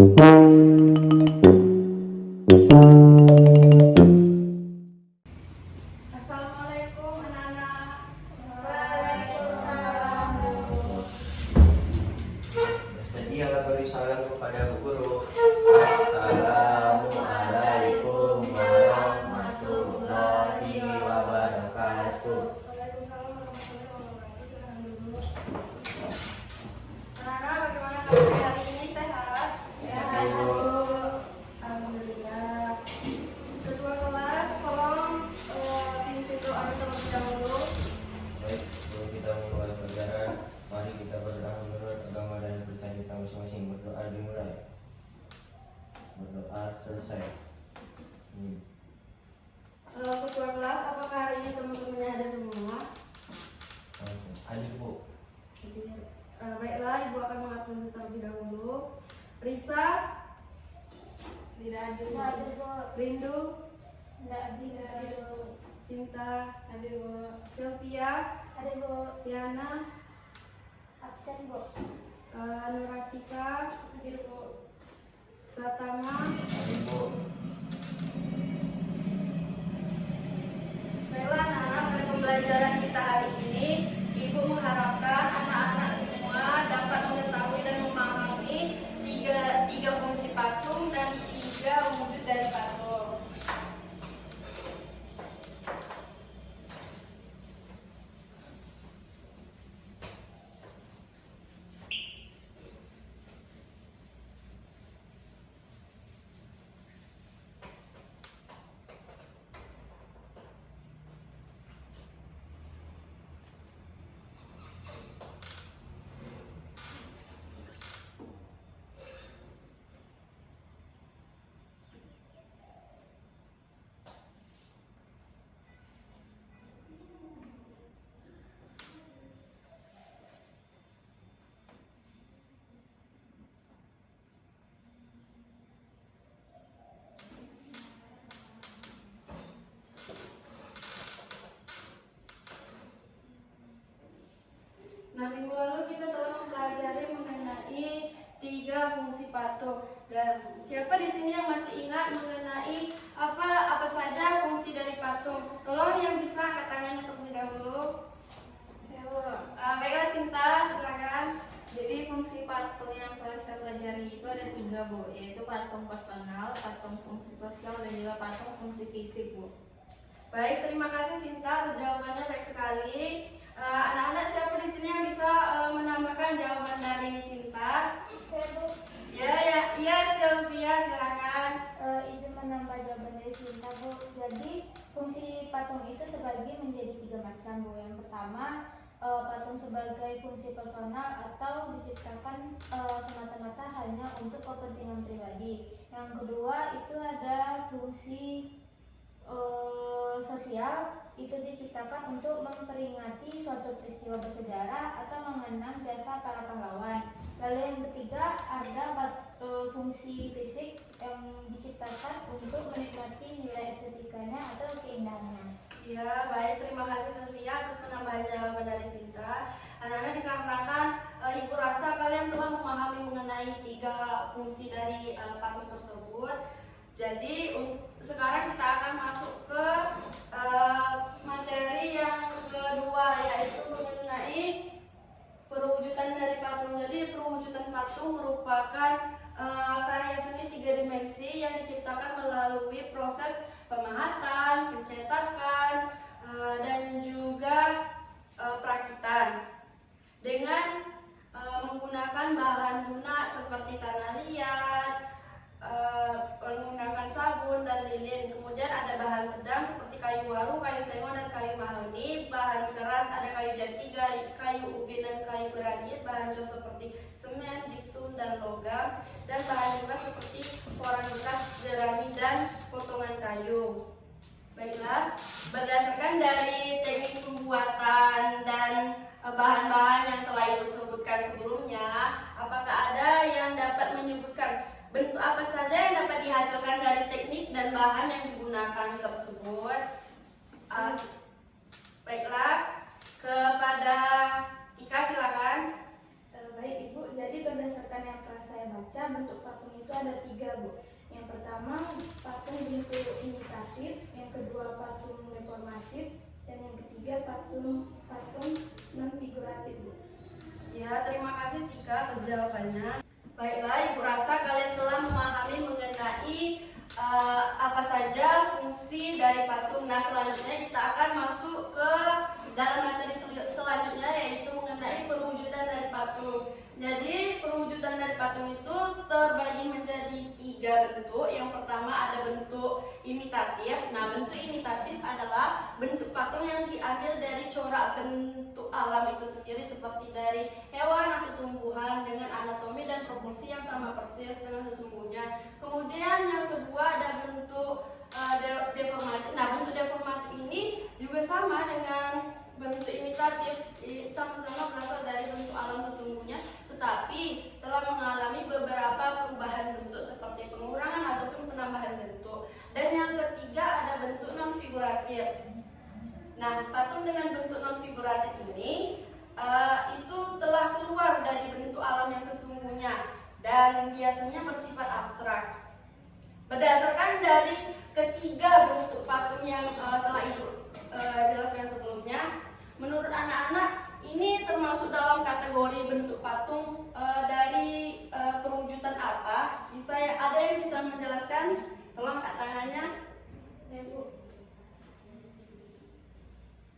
Assalamualaikum anak-anak. Waalaikumsalam, Bu. Bersedialah beri salam kepada Bu Guru. Assalamualaikum warahmatullahi wabarakatuh. Waalaikumsalam warahmatullahi wabarakatuh. Silahkan dulu. Anak-anak, bagaimana kabar hari ini? Sehat? Sehat, Bu. Alhamdulillah. Ketua kelas, tolong pimpin doa terlebih dahulu. Baik, sebelum kita memulai pelajaran, mari kita berdoa menurut agama dan percaya kita masing-masing. Berdoa dimulai. Berdoa selesai. Ketua kelas, apakah hari ini teman-temannya ada semua? Hadir, Bu. Baiklah, Ibu akan mengabsen terlebih dahulu. Risa? Tidak hadir. Tidak hadir, Bu. Rindu? Tidak hadir, Bu. Sinta? Hadir, Bu. Sylvia? Hadir, Bu. Diana? Absen, Bu. Nuratika? Hadir, Bu. Pratama? Hadir, Bu. Baiklah anak-anak, pada pembelajaran kita hari ini, Ibu mengharapkan anak-anak semua dapat mengetahui dan memahami tiga fungsi patung dan tiga wujud dari patung. Nah, minggu lalu kita telah mempelajari mengenai tiga fungsi patung. Dan siapa di sini yang masih ingat mengenai apa saja fungsi dari patung? Tolong yang bisa angkat tangannya terlebih dahulu. Saya, Bu. Baiklah Sinta, silakan. Jadi fungsi patung yang telah kita pelajari itu ada tiga, Bu, yaitu patung personal, patung fungsi sosial, dan juga patung fungsi fisik, Bu. Baik, terima kasih Sinta atas jawabannya, baik sekali. Anak-anak siapa di sini yang bisa menambahkan jawaban dari Sinta? Saya, Bu. Ya, Sylvia, silakan. Izin menambah jawaban dari Sinta, Bu. Jadi fungsi patung itu terbagi menjadi tiga macam, Bu. Yang pertama, patung sebagai fungsi personal atau diciptakan semata-mata hanya untuk kepentingan pribadi. Yang kedua itu ada fungsi sosial, itu diciptakan untuk memperingati suatu peristiwa bersejarah atau mengenang jasa para pahlawan. Lalu yang ketiga ada fungsi fisik yang diciptakan untuk menikmati nilai estetikanya atau keindahannya. Ya, baik, terima kasih Sylvia atas penambahan jawaban dari Sinta. Anak-anak dikarenakan Ibu rasa kalian telah memahami mengenai tiga fungsi dari patung tersebut. Jadi sekarang kita akan masuk ke materi yang kedua, yaitu mengenai perwujudan dari patung. Jadi perwujudan patung merupakan karya seni tiga dimensi yang diciptakan melalui proses pemahatan, pencetakan, dan juga perakitan dengan menggunakan bahan lunak seperti tanah liat, menggunakan sabun dan lilin. Kemudian ada bahan sedang seperti kayu waru, kayu sengon, dan kayu mahoni. Bahan keras ada kayu jati, kayu ubin, dan kayu granit. Bahan jos seperti semen, gypsum, dan logam. Dan bahan bekas seperti koran bekas, jerami, dan potongan kayu. Baiklah, berdasarkan dari teknik pembuatan dan bahan-bahan yang telah Ibu sebutkan sebelumnya, apakah ada yang dapat menyebutkan bentuk apa saja yang dapat dihasilkan dari teknik dan bahan yang digunakan tersebut? Baiklah, kepada Ika silakan. Baik Ibu, jadi berdasarkan yang telah saya baca bentuk patung itu ada 3, Bu. Yang pertama patung bentuk imitatif, yang kedua patung deformatif, dan yang ketiga patung non figuratif, Bu. Ya, terima kasih Tika atas jawabannya. Baiklah, Ibu rasa kalian telah memahami mengenai apa saja fungsi dari patung. Nah, selanjutnya kita akan masuk ke dalam materi selanjutnya, yaitu mengenai perwujudan dari patung. Jadi, perwujudan dari patung itu terbagi menjadi 3 bentuk. Yang pertama ada bentuk imitatif. Nah, bentuk imitatif adalah bentuk patung yang diambil dari corak bentuk alam itu sendiri, seperti dari hewan atau tumbuhan dengan anatomi dan proporsi yang sama persis dengan sesungguhnya. Kemudian yang kedua ada bentuk deformatif. Nah, bentuk deformatif ini juga sama dengan bentuk imitatif, sama-sama berasal dari bentuk alam sesungguhnya, tetapi telah mengalami beberapa perubahan bentuk seperti pengurangan ataupun penambahan bentuk. Dan yang ketiga ada bentuk non figuratif. Nah, patung dengan bentuk non figuratif ini itu telah keluar dari bentuk alam yang sesungguhnya dan biasanya bersifat abstrak. Berdasarkan dari ketiga bentuk patung yang telah Ibu jelaskan sebelumnya, menurut anak-anak ini termasuk dalam kategori bentuk patung dari perwujudan apa? Ada yang bisa menjelaskan? Tolong angkat tangannya. Ya, Bu.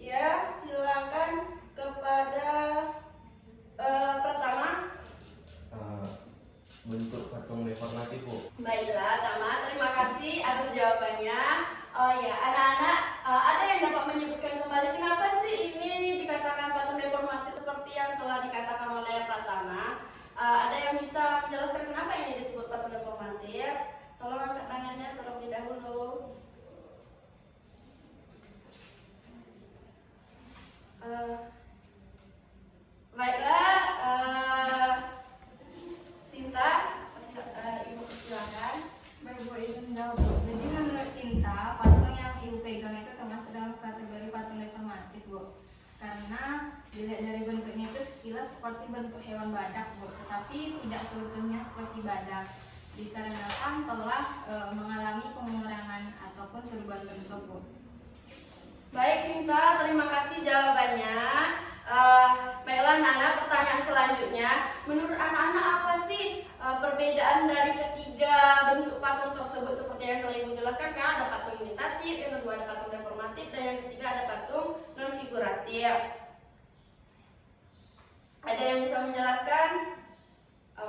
Ya, silakan kepada pertama. Bentuk patung deformatif, Bu. Baiklah, Tama, terima kasih atas jawabannya. Oh ya, anak-anak, ada yang dapat menyebutkan kembali kenapa sih ini dikatakan patung deformatif seperti yang telah dikatakan oleh Pratama? Ada yang bisa menjelaskan kenapa ini disebut patung deformatif? Tolong angkat tangannya terlebih dahulu. Baiklah, Sinta, Ibu silakan. Baik, Bu, itu menjawab, Bu. Jadi menurut Sinta, patung yang Ibu pegang itu termasuk dalam kategori patung deformatif, Bu. Karena dilihat dari bentuknya itu sekilas seperti bentuk hewan badak, Bu, tetapi tidak seutuhnya seperti badak. Dikarenakan telah mengalami pengurangan ataupun perubahan bentuk, Bu. Baik, Sinta, terima kasih jawabannya. Baiklah, anak-anak, pertanyaan selanjutnya, menurut anak-anak apa sih perbedaan dari ketiga bentuk patung tersebut seperti yang telah Ibu jelaskan? Kan ada patung imitatif, yang kedua ada patung deformatif, dan yang ketiga ada patung non figuratif. Ada yang bisa menjelaskan?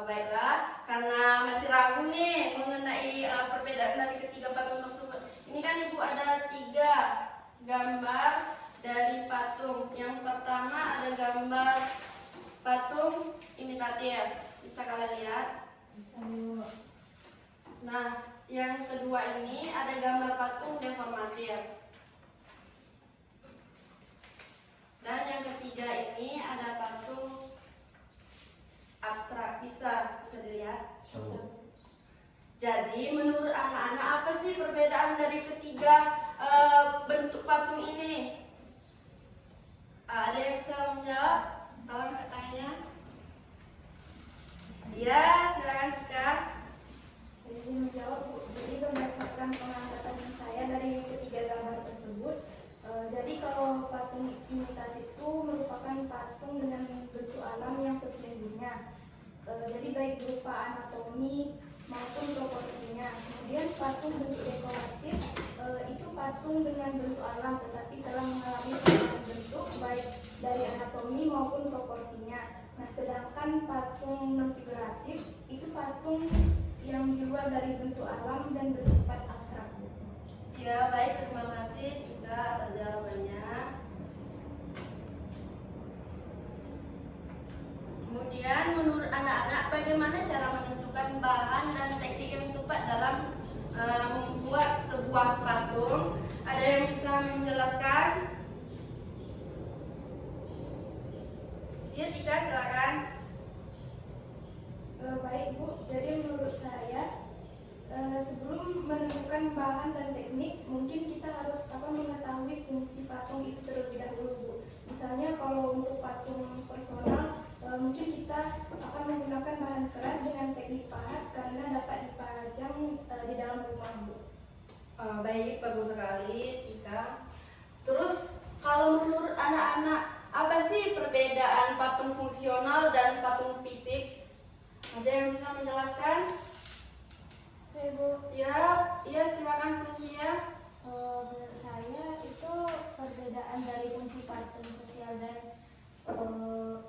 Baiklah, karena masih ragu nih mengenai perbedaan dari ketiga patung tersebut. Ini kan Ibu ada 3 gambar dari patung. Yang pertama ada gambar patung imitatif. Bisa kalian lihat? Bisa, Bu. Nah, yang kedua ini ada gambar patung deformatif. Dan yang ketiga ini ada patung abstrak. Bisa dilihat? Jadi menurut anak-anak apa sih perbedaan dari ketiga bentuk patung ini? Ada yang bisa menjawab? Tolong bertanya. Ya, silakan Tika. Jadi menjawab, Bu. Jadi berdasarkan pengamatan saya dari ketiga gambar tersebut, jadi kalau patung imitatif itu merupakan patung dengan bentuk alam yang sesungguhnya. Jadi baik berupa anatomi maupun proporsinya. Kemudian patung bentuk dekoratif itu patung dengan bentuk alam tetapi telah mengalami perubahan bentuk baik dari anatomi maupun proporsinya. Nah, sedangkan patung non figuratif itu patung yang diluar dari bentuk alam dan bersifat abstrak. Ya, baik, terima kasih Tika atas jawabannya. Kemudian menurut anak-anak bagaimana cara menentukan bahan dan teknik yang tepat dalam membuat sebuah patung? Ada yang bisa menjelaskan? Ya, Tika, silakan. Baik, Bu, jadi menurut saya sebelum menentukan bahan dan teknik mungkin kita harus mengetahui fungsi patung itu terlebih dahulu, Bu. Misalnya kalau untuk patung personal mungkin kita akan menggunakan bahan keras dengan teknik pahat Baik, bagus sekali, Tika. Terus kalau menurut anak-anak, apa sih perbedaan patung fungsional dan patung fisik? Ada yang bisa menjelaskan? Oke, Bu. Ya, silakan Sylvia. Menurut saya itu perbedaan dari fungsi patung sosial dan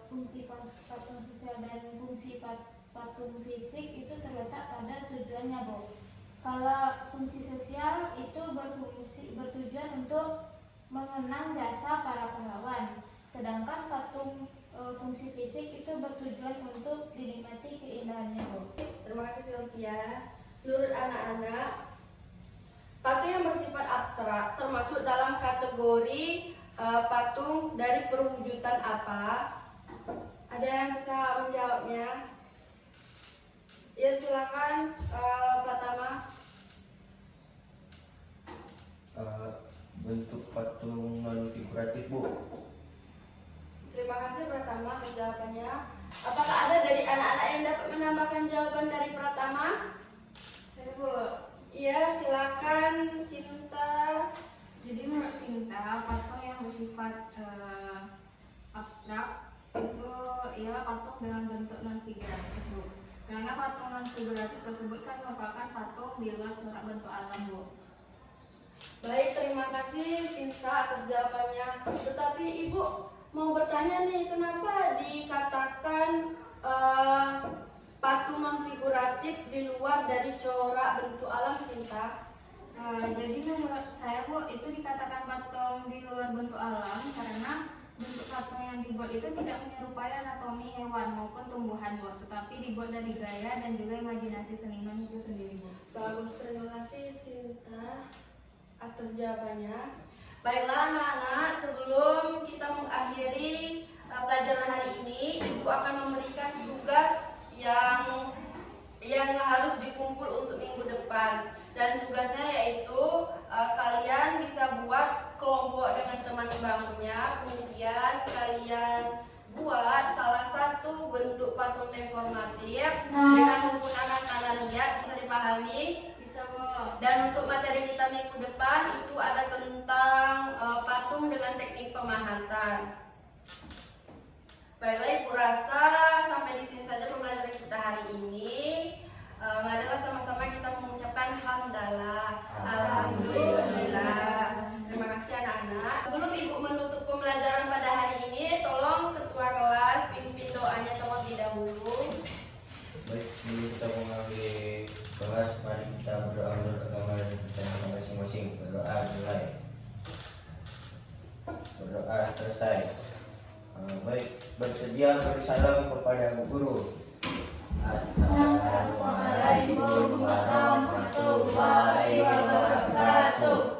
fungsi patung sosial dan fungsi patung fisik itu terletak pada tujuannya, Bu. Kalau fungsi sosial itu bertujuan untuk mengenang jasa para pahlawan, sedangkan patung fungsi fisik itu bertujuan untuk dinikmati keindahannya, Bu. Terima kasih Sylvia. Menurut anak-anak, patung yang bersifat abstrak termasuk dalam kategori patung dari perwujudan apa? Ada yang bisa menjawabnya? Ya, silakan Pratama. Bentuk patung non figuratif, Bu. Terima kasih Pratama atas jawabannya. Apakah ada dari anak-anak yang dapat menambahkan jawaban dari Pratama? Saya, Bu. Iya, silakan Sinta. Jadi menurut Sinta, patung yang bersifat abstrak itu ialah patung dengan bentuk non figuratif, Bu. Karena patung non figuratif tersebut kan merupakan patung di luar corak bentuk alam, Bu. Baik, terima kasih Sinta atas jawabannya. Tetapi Ibu mau bertanya nih, kenapa dikatakan patung non figuratif di luar dari corak bentuk alam, Sinta? Jadi menurut saya, Bu, itu dikatakan patung di luar bentuk alam karena bentuk patung yang dibuat itu tidak menyerupai anatomi hewan maupun tumbuhan, Bu, tetapi dibuat dari gaya dan juga imajinasi seniman itu sendiri, Bu. Bagus, terima kasih Sinta atas jawabannya. Baiklah anak-anak, sebelum kita mengakhiri pelajaran hari ini, Ibu akan memberikan tugas yang harus dikumpul untuk minggu depan. Dan tugasnya yaitu kalian bisa buat kelompok dengan teman sebangkunya, kemudian kalian buat salah satu bentuk patung deformatif dengan menggunakan tanda liat. Bisa dipahami? Bisa, Bu. Dan untuk materi kita minggu depan itu ada tentang patung dengan teknik pemahatan. Baiklah, Ibu rasa sampai di sini saja pembelajaran kita hari ini. Marilah sama-sama kita mengucapkan hamdalah, alhamdulillah. Terima kasih anak-anak. Sebelum Ibu menutup pembelajaran pada hari ini, tolong ketua kelas pimpin doanya terlebih dahulu. Baik, sebelum kita mengambil kelas, mari kita berdoa menurut agama dan kepercayaan masing-masing. Berdoa mulai. Berdoa selesai. Baik, bersedia bersalam kepada guru. Assalamualaikum warahmatullahi wabarakatuh.